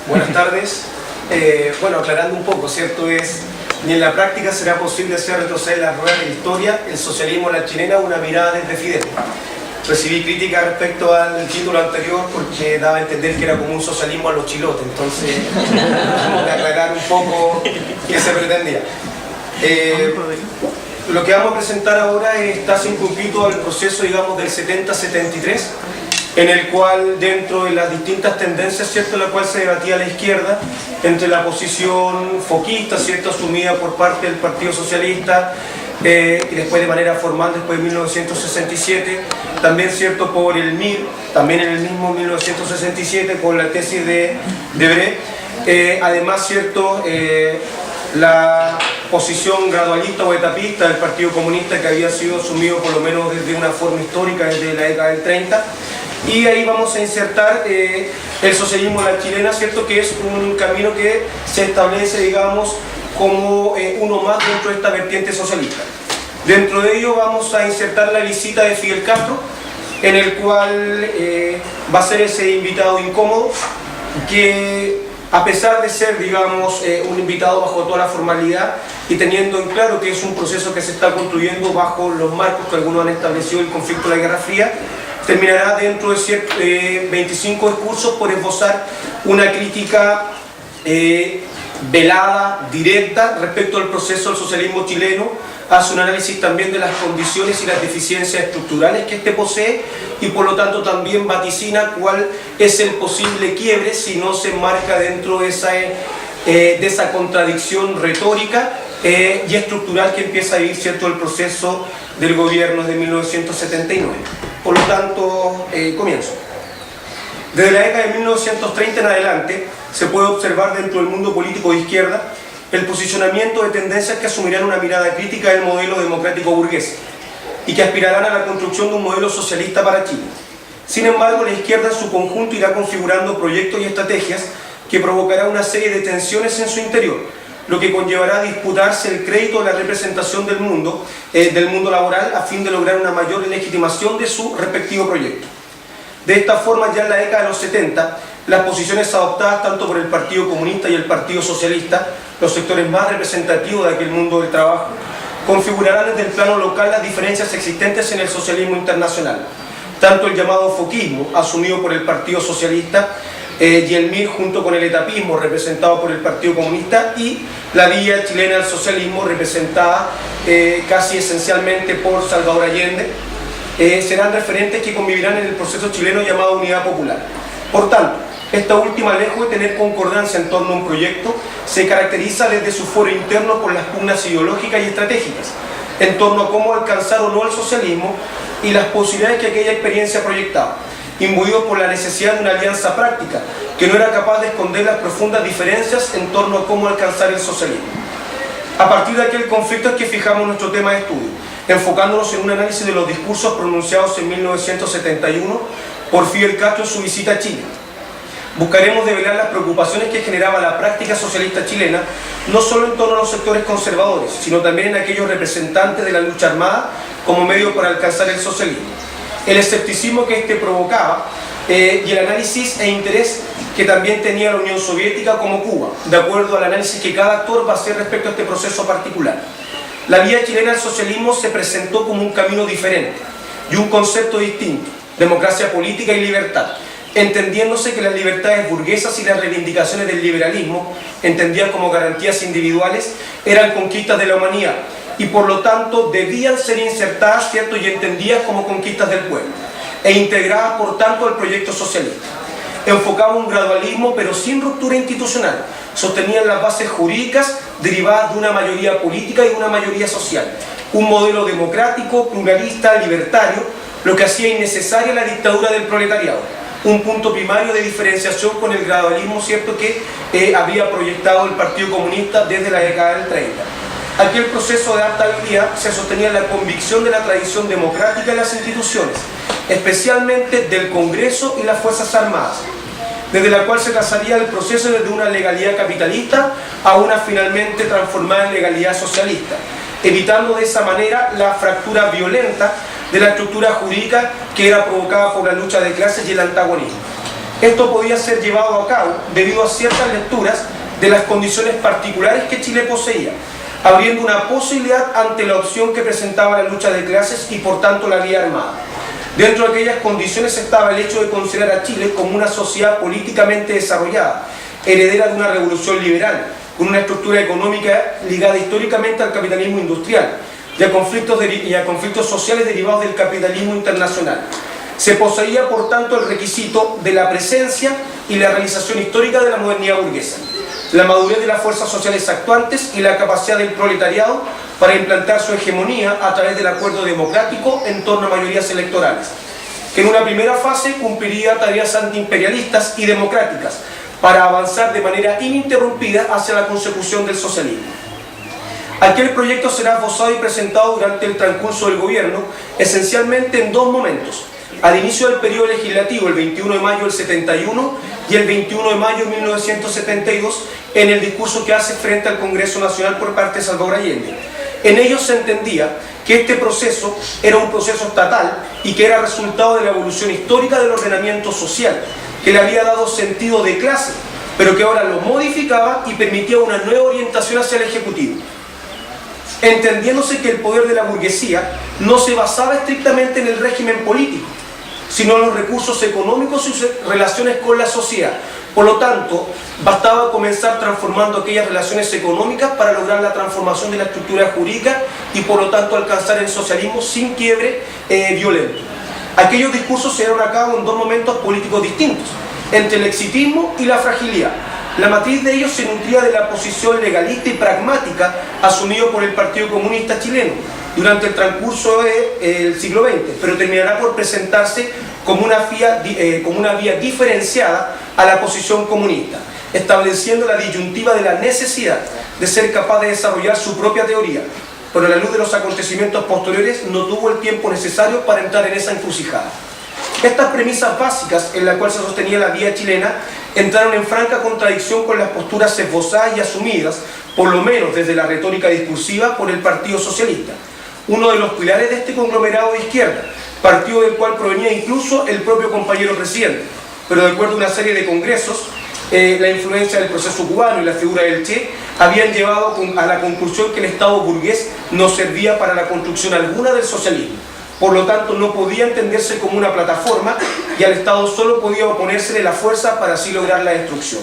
Buenas tardes. Bueno, aclarando un poco, ¿cierto? Ni en la práctica será posible hacer retroceder las ruedas de la historia, el socialismo en la chilena, una mirada desde Fidel. Recibí crítica respecto al título anterior porque daba a entender que era como un socialismo a los chilotes, entonces tenemos que aclarar un poco qué se pretendía. Lo que vamos a presentar ahora está circunscrito al proceso, digamos, del 70-73, en el cual, dentro de las distintas tendencias, ¿cierto?, en la cual se debatía la izquierda, entre la posición foquista, ¿cierto?, asumida por parte del Partido Socialista, y después de manera formal, después de 1967, también, ¿cierto?, por el MIR, también en el mismo 1967, con la tesis de Debré, además, ¿cierto?, la posición gradualista o etapista del Partido Comunista, que había sido asumido por lo menos desde una forma histórica, desde la década del 30, y ahí vamos a insertar el socialismo a la chilena, ¿cierto?, que es un camino que se establece, digamos, como uno más dentro de esta vertiente socialista. Dentro de ello vamos a insertar la visita de Fidel Castro, en el cual va a ser ese invitado incómodo, que a pesar de ser, digamos, un invitado bajo toda la formalidad y teniendo en claro que es un proceso que se está construyendo bajo los marcos que algunos han establecido el conflicto de la Guerra Fría, terminará dentro de 25 discursos por esbozar una crítica velada, directa, respecto al proceso del socialismo chileno. Hace un análisis también de las condiciones y las deficiencias estructurales que este posee y por lo tanto también vaticina cuál es el posible quiebre si no se enmarca dentro de esa contradicción retórica y estructural que empieza a vivir, ¿cierto?, el proceso del gobierno de 1979. Por lo tanto, comienzo. Desde la década de 1930 en adelante se puede observar dentro del mundo político de izquierda el posicionamiento de tendencias que asumirán una mirada crítica del modelo democrático burgués y que aspirarán a la construcción de un modelo socialista para Chile. Sin embargo, la izquierda en su conjunto irá configurando proyectos y estrategias que provocará una serie de tensiones en su interior, lo que conllevará a disputarse el crédito de la representación del mundo laboral a fin de lograr una mayor legitimación de su respectivo proyecto. De esta forma, ya en la década de los 70, las posiciones adoptadas tanto por el Partido Comunista y el Partido Socialista, los sectores más representativos de aquel mundo del trabajo, configurarán desde el plano local las diferencias existentes en el socialismo internacional. Tanto el llamado foquismo, asumido por el Partido Socialista, y el MIR junto con el etapismo representado por el Partido Comunista y la vía chilena al socialismo representada casi esencialmente por Salvador Allende, serán referentes que convivirán en el proceso chileno llamado Unidad Popular. Por tanto, esta última, lejos de tener concordancia en torno a un proyecto, se caracteriza desde su foro interno por las pugnas ideológicas y estratégicas en torno a cómo alcanzar o no el socialismo y las posibilidades que aquella experiencia proyectaba, imbuidos por la necesidad de una alianza práctica que no era capaz de esconder las profundas diferencias en torno a cómo alcanzar el socialismo. A partir de aquel conflicto es que fijamos nuestro tema de estudio, enfocándonos en un análisis de los discursos pronunciados en 1971 por Fidel Castro en su visita a Chile. Buscaremos develar las preocupaciones que generaba la práctica socialista chilena, no solo en torno a los sectores conservadores, sino también en aquellos representantes de la lucha armada como medio para alcanzar el socialismo. El escepticismo que este provocaba y el análisis e interés que también tenía la Unión Soviética como Cuba, de acuerdo al análisis que cada actor va a hacer respecto a este proceso particular. La vía chilena al socialismo se presentó como un camino diferente y un concepto distinto: democracia política y libertad, entendiéndose que las libertades burguesas y las reivindicaciones del liberalismo, entendidas como garantías individuales, eran conquistas de la humanidad y por lo tanto debían ser insertadas, ¿cierto?, y entendidas como conquistas del pueblo e integradas por tanto al proyecto socialista. Enfocaba un gradualismo pero sin ruptura institucional, sostenían las bases jurídicas derivadas de una mayoría política y de una mayoría social, un modelo democrático, pluralista, libertario, lo que hacía innecesaria la dictadura del proletariado, un punto primario de diferenciación con el gradualismo, ¿cierto?, que había proyectado el Partido Comunista desde la década del 30. Aquel proceso de adaptabilidad se sostenía en la convicción de la tradición democrática de las instituciones, especialmente del Congreso y las Fuerzas Armadas, desde la cual se trazaría el proceso desde una legalidad capitalista a una finalmente transformada en legalidad socialista, evitando de esa manera la fractura violenta de la estructura jurídica que era provocada por la lucha de clases y el antagonismo. Esto podía ser llevado a cabo debido a ciertas lecturas de las condiciones particulares que Chile poseía, abriendo una posibilidad ante la opción que presentaba la lucha de clases y por tanto la vía armada. Dentro de aquellas condiciones estaba el hecho de considerar a Chile como una sociedad políticamente desarrollada, heredera de una revolución liberal, con una estructura económica ligada históricamente al capitalismo industrial y a conflictos sociales derivados del capitalismo internacional. Se poseía, por tanto, el requisito de la presencia y la realización histórica de la modernidad burguesa, la madurez de las fuerzas sociales actuantes y la capacidad del proletariado para implantar su hegemonía a través del acuerdo democrático en torno a mayorías electorales, que en una primera fase cumpliría tareas antiimperialistas y democráticas para avanzar de manera ininterrumpida hacia la consecución del socialismo. Aquel proyecto será esbozado y presentado durante el transcurso del gobierno, esencialmente en dos momentos: al inicio del periodo legislativo, el 21 de mayo del 71 y el 21 de mayo de 1972, en el discurso que hace frente al Congreso Nacional por parte de Salvador Allende. En ello se entendía que este proceso era un proceso estatal y que era resultado de la evolución histórica del ordenamiento social, que le había dado sentido de clase, pero que ahora lo modificaba y permitía una nueva orientación hacia el Ejecutivo, entendiéndose que el poder de la burguesía no se basaba estrictamente en el régimen político, sino en los recursos económicos y sus relaciones con la sociedad. Por lo tanto, bastaba comenzar transformando aquellas relaciones económicas para lograr la transformación de la estructura jurídica y por lo tanto alcanzar el socialismo sin quiebre violento. Aquellos discursos se llevaron a cabo en dos momentos políticos distintos, entre el exitismo y la fragilidad. La matriz de ellos se nutría de la posición legalista y pragmática asumido por el Partido Comunista Chileno durante el transcurso del siglo XX, pero terminará por presentarse como una vía diferenciada a la posición comunista, estableciendo la disyuntiva de la necesidad de ser capaz de desarrollar su propia teoría, pero a la luz de los acontecimientos posteriores no tuvo el tiempo necesario para entrar en esa encrucijada. Estas premisas básicas en las cuales se sostenía la vía chilena entraron en franca contradicción con las posturas esbozadas y asumidas, por lo menos desde la retórica discursiva, por el Partido Socialista, uno de los pilares de este conglomerado de izquierda, partido del cual provenía incluso el propio compañero presidente, pero de acuerdo a una serie de congresos, la influencia del proceso cubano y la figura del Che habían llevado a la conclusión que el Estado burgués no servía para la construcción alguna del socialismo. Por lo tanto, no podía entenderse como una plataforma y al Estado solo podía oponérsele la fuerza para así lograr la destrucción.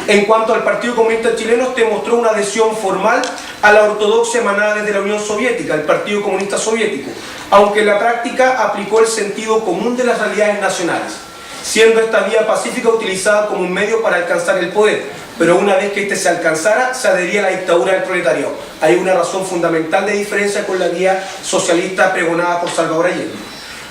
En cuanto al Partido Comunista Chileno, demostró una adhesión formal a la ortodoxia emanada desde la Unión Soviética, el Partido Comunista Soviético, aunque en la práctica aplicó el sentido común de las realidades nacionales, siendo esta vía pacífica utilizada como un medio para alcanzar el poder, pero una vez que éste se alcanzara, se adhería a la dictadura del proletariado. Hay una razón fundamental de diferencia con la vía socialista pregonada por Salvador Allende.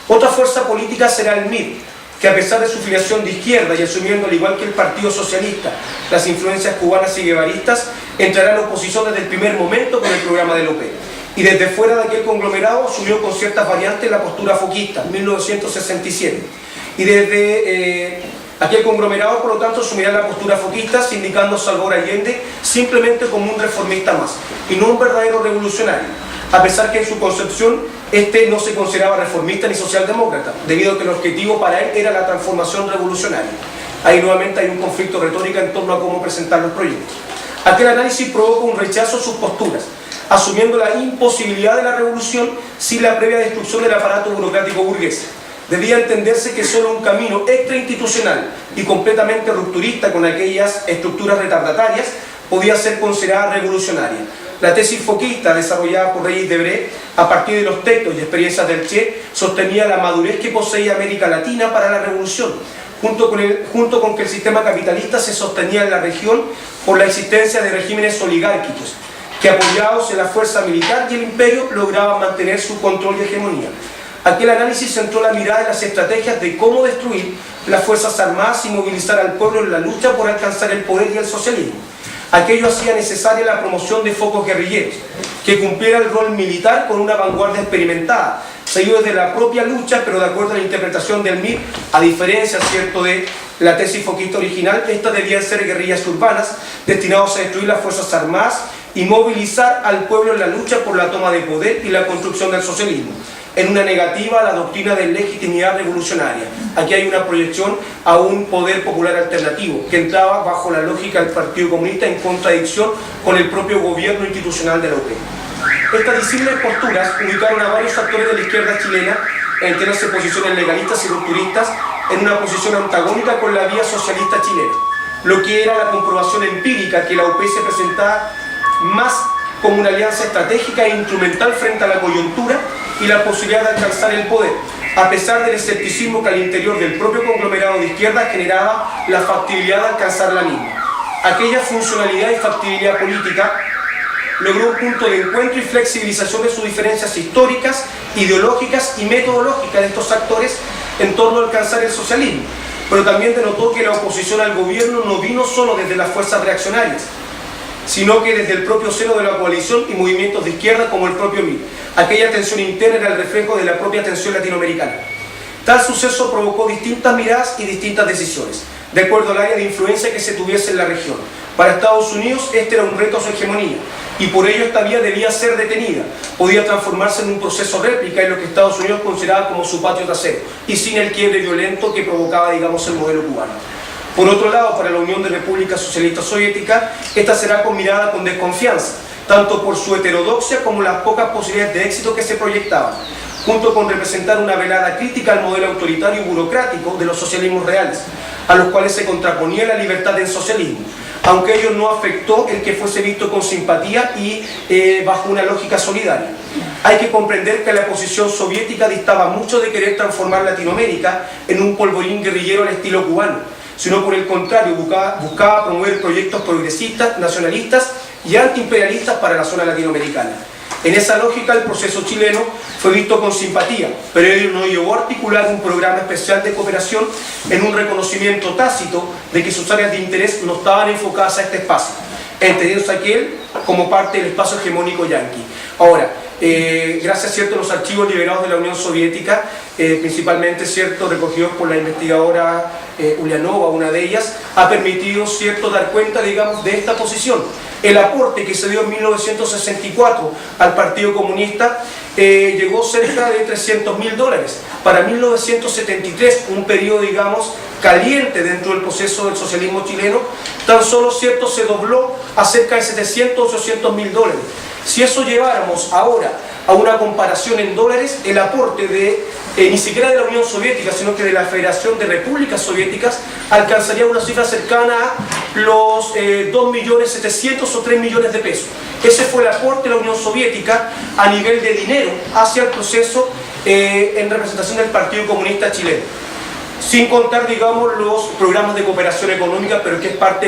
Otra fuerza política será el MIR, que a pesar de su filiación de izquierda y asumiendo al igual que el Partido Socialista las influencias cubanas y guevaristas, entrará en oposición desde el primer momento con el programa de López. Y desde fuera de aquel conglomerado asumió con ciertas variantes la postura foquista, en 1967. Y desde aquel conglomerado, por lo tanto, asumirá la postura foquista, sindicando a Salvador Allende simplemente como un reformista más, y no un verdadero revolucionario, a pesar que en su concepción este no se consideraba reformista ni socialdemócrata, debido a que el objetivo para él era la transformación revolucionaria. Ahí nuevamente hay un conflicto retórico en torno a cómo presentar los proyectos. Aquel análisis provoca un rechazo a sus posturas, asumiendo la imposibilidad de la revolución sin la previa destrucción del aparato burocrático burgués. Debía entenderse que solo un camino extrainstitucional y completamente rupturista con aquellas estructuras retardatarias podía ser considerada revolucionaria. La tesis foquista desarrollada por Reyes Debré, a partir de los textos y experiencias del Che, sostenía la madurez que poseía América Latina para la revolución, junto con que el sistema capitalista se sostenía en la región por la existencia de regímenes oligárquicos, que apoyados en la fuerza militar y el imperio lograban mantener su control y hegemonía. Aquel análisis centró la mirada en las estrategias de cómo destruir las fuerzas armadas y movilizar al pueblo en la lucha por alcanzar el poder y el socialismo. Aquello hacía necesaria la promoción de focos guerrilleros, que cumpliera el rol militar con una vanguardia experimentada, seguido desde la propia lucha, pero de acuerdo a la interpretación del MIR, a diferencia, ¿cierto?, de la tesis foquista original, estas debían ser guerrillas urbanas destinadas a destruir las fuerzas armadas y movilizar al pueblo en la lucha por la toma de poder y la construcción del socialismo. en una negativa a la doctrina de legitimidad revolucionaria. Aquí hay una proyección a un poder popular alternativo que entraba bajo la lógica del Partido Comunista en contradicción con el propio gobierno institucional de la UP. Estas disímiles posturas ubicaron a varios actores de la izquierda chilena en tenerse posiciones legalistas y rupturistas en una posición antagónica con la vía socialista chilena, lo que era la comprobación empírica que la UP se presentaba más como una alianza estratégica e instrumental frente a la coyuntura y la posibilidad de alcanzar el poder, a pesar del escepticismo que al interior del propio conglomerado de izquierda generaba la factibilidad de alcanzar la misma. Aquella funcionalidad y factibilidad política logró un punto de encuentro y flexibilización de sus diferencias históricas, ideológicas y metodológicas de estos actores en torno a alcanzar el socialismo, pero también denotó que la oposición al gobierno no vino solo desde las fuerzas reaccionarias, sino que desde el propio seno de la coalición y movimientos de izquierda como el propio MIR. Aquella tensión interna era el reflejo de la propia tensión latinoamericana. Tal suceso provocó distintas miradas y distintas decisiones, de acuerdo al área de influencia que se tuviese en la región. Para Estados Unidos este era un reto a su hegemonía, y por ello esta vía debía ser detenida. Podía transformarse en un proceso réplica en lo que Estados Unidos consideraba como su patio trasero, y sin el quiebre violento que provocaba, digamos, el modelo cubano. Por otro lado, para la Unión de Repúblicas Socialistas Soviéticas, esta será mirada con desconfianza, tanto por su heterodoxia como las pocas posibilidades de éxito que se proyectaban, junto con representar una velada crítica al modelo autoritario y burocrático de los socialismos reales, a los cuales se contraponía la libertad del socialismo, aunque ello no afectó el que fuese visto con simpatía y bajo una lógica solidaria. Hay que comprender que la posición soviética distaba mucho de querer transformar Latinoamérica en un polvorín guerrillero al estilo cubano, sino por el contrario buscaba promover proyectos progresistas, nacionalistas y antiimperialistas para la zona latinoamericana. En esa lógica el proceso chileno fue visto con simpatía, pero ello no llevó a articular un programa especial de cooperación en un reconocimiento tácito de que sus áreas de interés no estaban enfocadas a este espacio, entendiéndose aquel como parte del espacio hegemónico yanqui. Ahora, gracias a los archivos liberados de la Unión Soviética, principalmente recogidos por la investigadora Ulianova, una de ellas, ha permitido dar cuenta, digamos, de esta posición. El aporte que se dio en 1964 al Partido Comunista llegó cerca de $300.000. Para 1973, un periodo, digamos, caliente dentro del proceso del socialismo chileno, tan solo se dobló a cerca de $700.000-800.000. Si eso lleváramos ahora a una comparación en dólares, el aporte ni siquiera de la Unión Soviética, sino que de la Federación de Repúblicas Soviéticas, alcanzaría una cifra cercana a los 2.700.000 o 3 millones de pesos. Ese fue el aporte de la Unión Soviética a nivel de dinero hacia el proceso en representación del Partido Comunista chileno. Sin contar, digamos, los programas de cooperación económica, pero que es parte